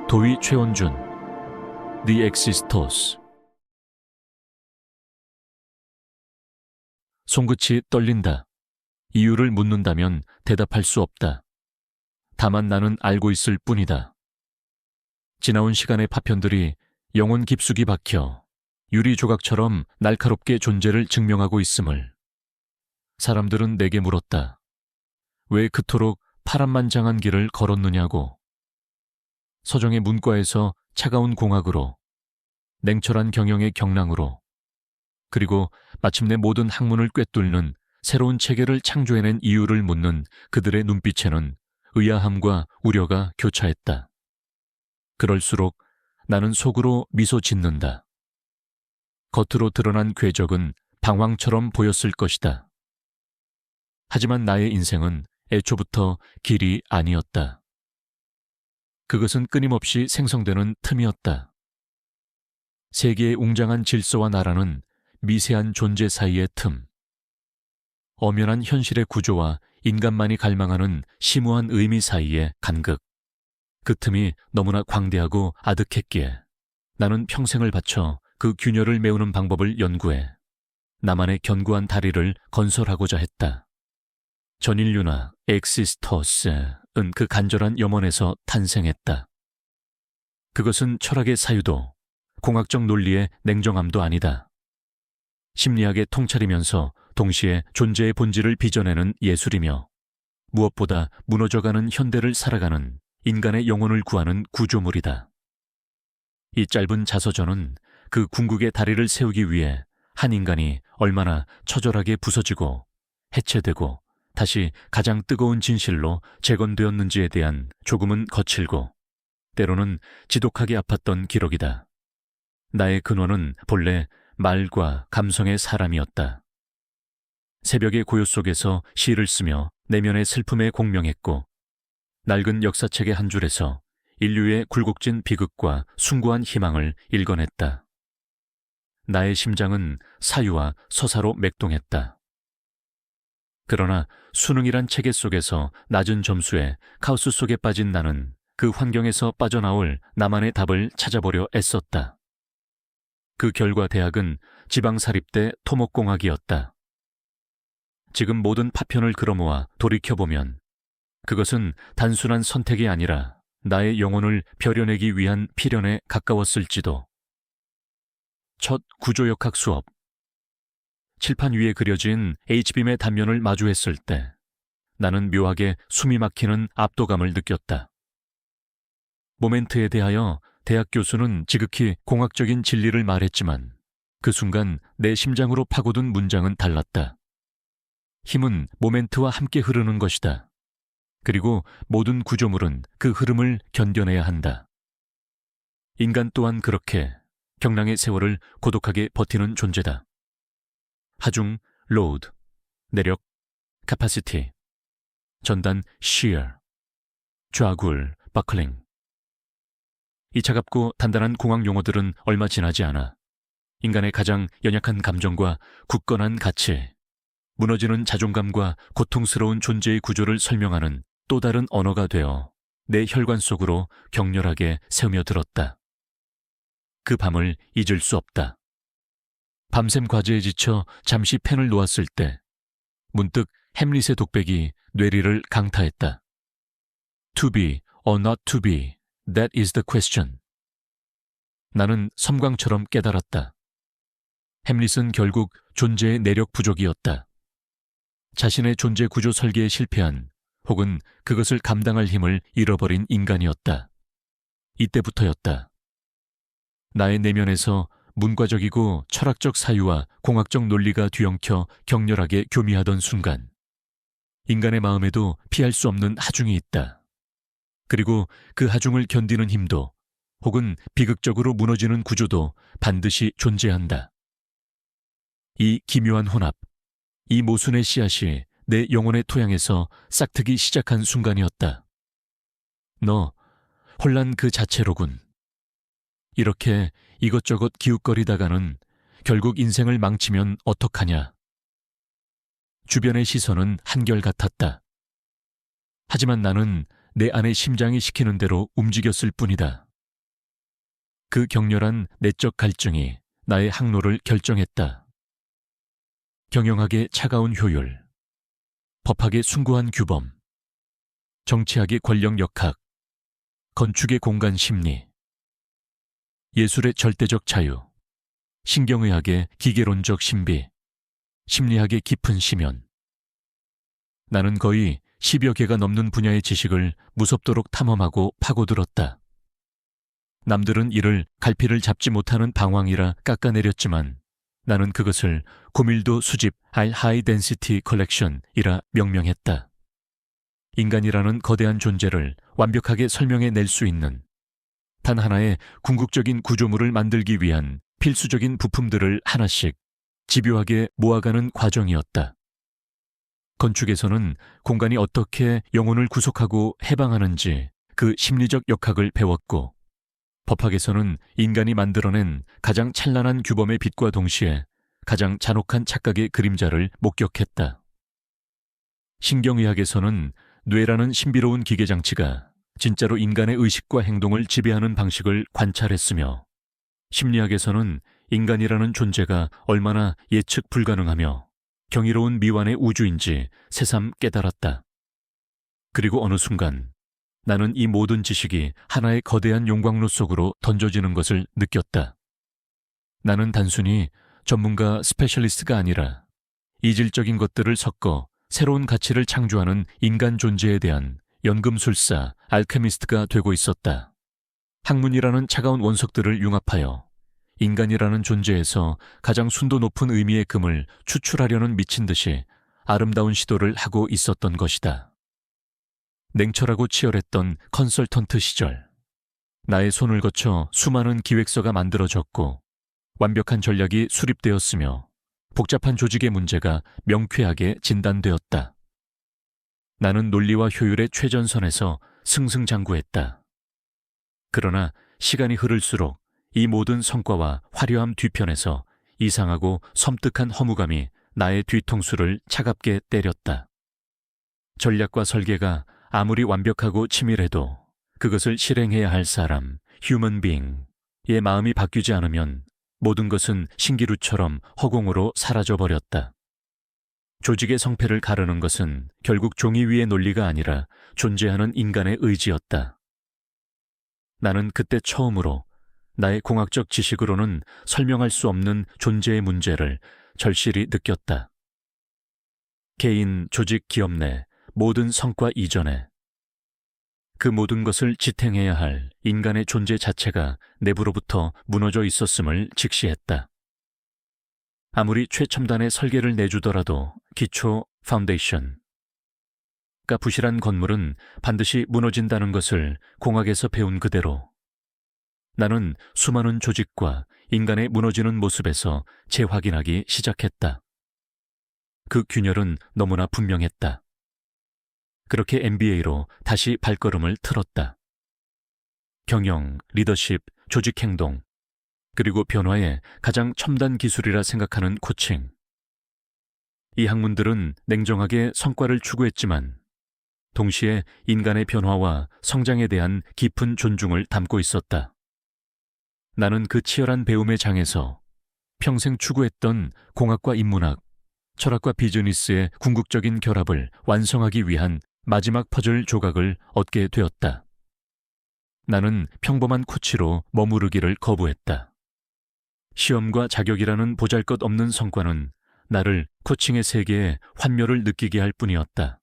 도희 최원준, The Existors. 손끝이 떨린다. 이유를 묻는다면 대답할 수 없다. 다만 나는 알고 있을 뿐이다. 지나온 시간의 파편들이 영혼 깊숙이 박혀 유리 조각처럼 날카롭게 존재를 증명하고 있음을. 사람들은 내게 물었다. 왜 그토록 파란만장한 길을 걸었느냐고. 서정의 문과에서 차가운 공학으로, 냉철한 경영의 경랑으로, 그리고 마침내 모든 학문을 꿰뚫는 새로운 체계를 창조해낸 이유를 묻는 그들의 눈빛에는 의아함과 우려가 교차했다. 그럴수록 나는 속으로 미소 짓는다. 겉으로 드러난 궤적은 방황처럼 보였을 것이다. 하지만 나의 인생은 애초부터 길이 아니었다. 그것은 끊임없이 생성되는 틈이었다. 세계의 웅장한 질서와 나라는 미세한 존재 사이의 틈. 엄연한 현실의 구조와 인간만이 갈망하는 심오한 의미 사이의 간극. 그 틈이 너무나 광대하고 아득했기에 나는 평생을 바쳐 그 균열을 메우는 방법을 연구해 나만의 견고한 다리를 건설하고자 했다. 전인류나 엑시스터스는 그 간절한 염원에서 탄생했다. 그것은 철학의 사유도 공학적 논리의 냉정함도 아니다. 심리학의 통찰이면서 동시에 존재의 본질을 빚어내는 예술이며 무엇보다 무너져가는 현대를 살아가는 인간의 영혼을 구하는 구조물이다. 이 짧은 자서전은 그 궁극의 다리를 세우기 위해 한 인간이 얼마나 처절하게 부서지고 해체되고 다시 가장 뜨거운 진실로 재건되었는지에 대한 조금은 거칠고 때로는 지독하게 아팠던 기록이다. 나의 근원은 본래 말과 감성의 사람이었다. 새벽의 고요 속에서 시를 쓰며 내면의 슬픔에 공명했고 낡은 역사책의 한 줄에서 인류의 굴곡진 비극과 숭고한 희망을 일궈냈다. 나의 심장은 사유와 서사로 맥동했다. 그러나 수능이란 체계 속에서 낮은 점수에 카오스 속에 빠진 나는 그 환경에서 빠져나올 나만의 답을 찾아보려 애썼다. 그 결과 대학은 지방사립대 토목공학이었다. 지금 모든 파편을 끌어모아 돌이켜보면 그것은 단순한 선택이 아니라 나의 영혼을 벼려내기 위한 필연에 가까웠을지도. 첫 구조역학 수업. 칠판 위에 그려진 H빔의 단면을 마주했을 때 나는 묘하게 숨이 막히는 압도감을 느꼈다. 모멘트에 대하여 대학 교수는 지극히 공학적인 진리를 말했지만 그 순간 내 심장으로 파고든 문장은 달랐다. 힘은 모멘트와 함께 흐르는 것이다. 그리고 모든 구조물은 그 흐름을 견뎌내야 한다. 인간 또한 그렇게 경랑의 세월을 고독하게 버티는 존재다. 하중, load, 내력, capacity, 전단, shear, 좌굴, buckling. 이 차갑고 단단한 공학 용어들은 얼마 지나지 않아 인간의 가장 연약한 감정과 굳건한 가치, 무너지는 자존감과 고통스러운 존재의 구조를 설명하는 또 다른 언어가 되어 내 혈관 속으로 격렬하게 스며들었다. 그 밤을 잊을 수 없다. 밤샘 과제에 지쳐 잠시 펜을 놓았을 때 문득 햄릿의 독백이 뇌리를 강타했다. To be or not to be, that is the question. 나는 섬광처럼 깨달았다. 햄릿은 결국 존재의 내력 부족이었다. 자신의 존재 구조 설계에 실패한 혹은 그것을 감당할 힘을 잃어버린 인간이었다. 이때부터였다. 나의 내면에서 문과적이고 철학적 사유와 공학적 논리가 뒤엉켜 격렬하게 교미하던 순간 인간의 마음에도 피할 수 없는 하중이 있다. 그리고 그 하중을 견디는 힘도 혹은 비극적으로 무너지는 구조도 반드시 존재한다. 이 기묘한 혼합, 이 모순의 씨앗이 내 영혼의 토양에서 싹트기 시작한 순간이었다. 너, 혼란 그 자체로군. 이렇게 이것저것 기웃거리다가는 결국 인생을 망치면 어떡하냐. 주변의 시선은 한결같았다. 하지만 나는 내 안의 심장이 시키는 대로 움직였을 뿐이다. 그 격렬한 내적 갈증이 나의 항로를 결정했다. 경영학의 차가운 효율, 법학의 숭고한 규범, 정치학의 권력 역학, 건축의 공간 심리, 예술의 절대적 자유, 신경의학의 기계론적 신비, 심리학의 깊은 심연. 나는 거의 10여 개가 넘는 분야의 지식을 무섭도록 탐험하고 파고들었다. 남들은 이를 갈피를 잡지 못하는 방황이라 깎아내렸지만 나는 그것을 고밀도 수집 하이 덴시티 컬렉션이라 명명했다. 인간이라는 거대한 존재를 완벽하게 설명해 낼 수 있는 단 하나의 궁극적인 구조물을 만들기 위한 필수적인 부품들을 하나씩 집요하게 모아가는 과정이었다. 건축에서는 공간이 어떻게 영혼을 구속하고 해방하는지 그 심리적 역학을 배웠고, 법학에서는 인간이 만들어낸 가장 찬란한 규범의 빛과 동시에 가장 잔혹한 착각의 그림자를 목격했다. 신경의학에서는 뇌라는 신비로운 기계장치가 진짜로 인간의 의식과 행동을 지배하는 방식을 관찰했으며, 심리학에서는 인간이라는 존재가 얼마나 예측 불가능하며 경이로운 미완의 우주인지 새삼 깨달았다. 그리고 어느 순간 나는 이 모든 지식이 하나의 거대한 용광로 속으로 던져지는 것을 느꼈다. 나는 단순히 전문가 스페셜리스트가 아니라 이질적인 것들을 섞어 새로운 가치를 창조하는 인간 존재에 대한 연금술사, 알케미스트가 되고 있었다. 학문이라는 차가운 원석들을 융합하여 인간이라는 존재에서 가장 순도 높은 의미의 금을 추출하려는 미친 듯이 아름다운 시도를 하고 있었던 것이다. 냉철하고 치열했던 컨설턴트 시절, 나의 손을 거쳐 수많은 기획서가 만들어졌고 완벽한 전략이 수립되었으며 복잡한 조직의 문제가 명쾌하게 진단되었다. 나는 논리와 효율의 최전선에서 승승장구했다. 그러나 시간이 흐를수록 이 모든 성과와 화려함 뒤편에서 이상하고 섬뜩한 허무감이 나의 뒤통수를 차갑게 때렸다. 전략과 설계가 아무리 완벽하고 치밀해도 그것을 실행해야 할 사람, 휴먼 빙의 마음이 바뀌지 않으면 모든 것은 신기루처럼 허공으로 사라져버렸다. 조직의 성패를 가르는 것은 결국 종이 위의 논리가 아니라 존재하는 인간의 의지였다. 나는 그때 처음으로 나의 공학적 지식으로는 설명할 수 없는 존재의 문제를 절실히 느꼈다. 개인, 조직, 기업 내 모든 성과 이전에 그 모든 것을 지탱해야 할 인간의 존재 자체가 내부로부터 무너져 있었음을 직시했다. 아무리 최첨단의 설계를 내주더라도 기초, 파운데이션가 부실한 건물은 반드시 무너진다는 것을 공학에서 배운 그대로 나는 수많은 조직과 인간의 무너지는 모습에서 재확인하기 시작했다. 그 균열은 너무나 분명했다. 그렇게 MBA로 다시 발걸음을 틀었다. 경영, 리더십, 조직 행동, 그리고 변화의 가장 첨단 기술이라 생각하는 코칭. 이 학문들은 냉정하게 성과를 추구했지만 동시에 인간의 변화와 성장에 대한 깊은 존중을 담고 있었다. 나는 그 치열한 배움의 장에서 평생 추구했던 공학과 인문학, 철학과 비즈니스의 궁극적인 결합을 완성하기 위한 마지막 퍼즐 조각을 얻게 되었다. 나는 평범한 코치로 머무르기를 거부했다. 시험과 자격이라는 보잘것없는 성과는 나를 코칭의 세계에 환멸을 느끼게 할 뿐이었다.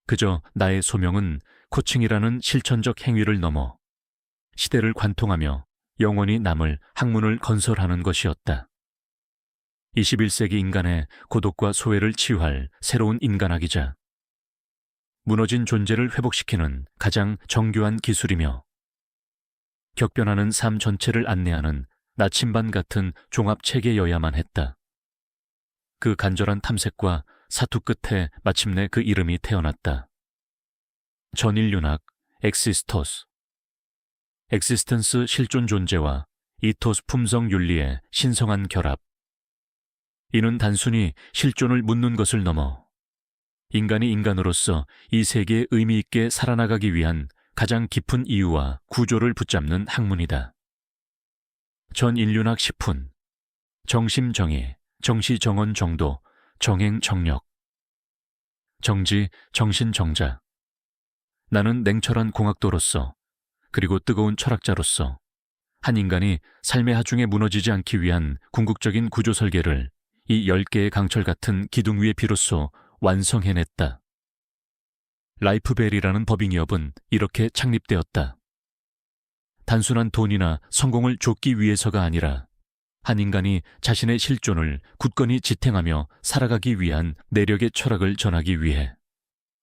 그저 나의 소명은 코칭이라는 실천적 행위를 넘어 시대를 관통하며 영원히 남을 학문을 건설하는 것이었다. 21세기 인간의 고독과 소외를 치유할 새로운 인간학이자 무너진 존재를 회복시키는 가장 정교한 기술이며 격변하는 삶 전체를 안내하는 나침반 같은 종합체계여야만 했다. 그 간절한 탐색과 사투 끝에 마침내 그 이름이 태어났다. 전인륜학 엑시스토스. 엑시스턴스 실존 존재와 이토스 품성 윤리의 신성한 결합. 이는 단순히 실존을 묻는 것을 넘어 인간이 인간으로서 이 세계에 의미 있게 살아나가기 위한 가장 깊은 이유와 구조를 붙잡는 학문이다. 전인륜학 10분. 정심정의, 정시정언 정도, 정행정력. 정지, 정신정자. 나는 냉철한 공학도로서, 그리고 뜨거운 철학자로서 한 인간이 삶의 하중에 무너지지 않기 위한 궁극적인 구조 설계를 이 10개의 강철 같은 기둥 위에 비로소 완성해냈다. 라이프벨이라는 법인기업은 이렇게 창립되었다. 단순한 돈이나 성공을 쫓기 위해서가 아니라 한 인간이 자신의 실존을 굳건히 지탱하며 살아가기 위한 내력의 철학을 전하기 위해.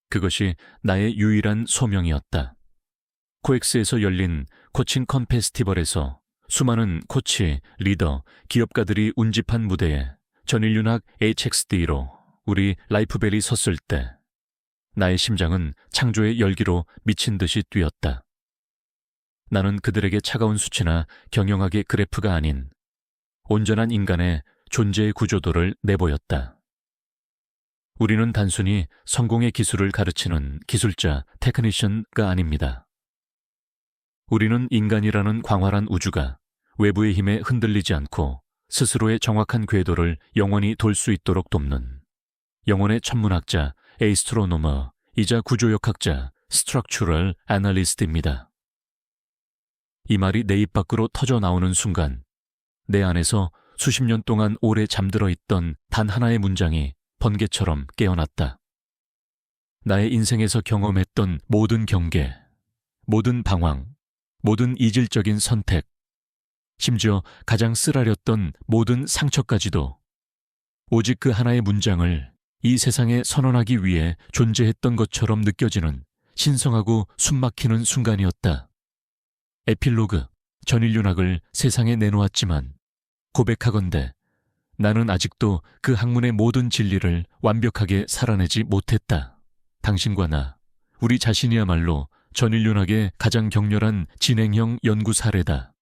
그것이 나의 유일한 소명이었다. 코엑스에서 열린 코칭 컨페스티벌에서 수많은 코치, 리더, 기업가들이 운집한 무대에 전인륜학 HXD로 우리 라이프벨이 섰을 때 나의 심장은 창조의 열기로 미친 듯이 뛰었다. 나는 그들에게 차가운 수치나 경영학의 그래프가 아닌 온전한 인간의 존재의 구조도를 내보였다. 우리는 단순히 성공의 기술을 가르치는 기술자, 테크니션가 아닙니다. 우리는 인간이라는 광활한 우주가 외부의 힘에 흔들리지 않고 스스로의 정확한 궤도를 영원히 돌 수 있도록 돕는 영혼의 천문학자, 에이스트로노머이자 구조역학자, 스트럭처럴 애널리스트입니다. 이 말이 내 입 밖으로 터져 나오는 순간 내 안에서 수십 년 동안 오래 잠들어 있던 단 하나의 문장이 번개처럼 깨어났다. 나의 인생에서 경험했던 모든 경계, 모든 방황, 모든 이질적인 선택, 심지어 가장 쓰라렸던 모든 상처까지도 오직 그 하나의 문장을 이 세상에 선언하기 위해 존재했던 것처럼 느껴지는 신성하고 숨막히는 순간이었다. 에필로그, 전인륜학을 세상에 내놓았지만 고백하건대 나는 아직도 그 학문의 모든 진리를 완벽하게 살아내지 못했다. 당신과 나, 우리 자신이야말로 전인륜학의 가장 격렬한 진행형 연구 사례다.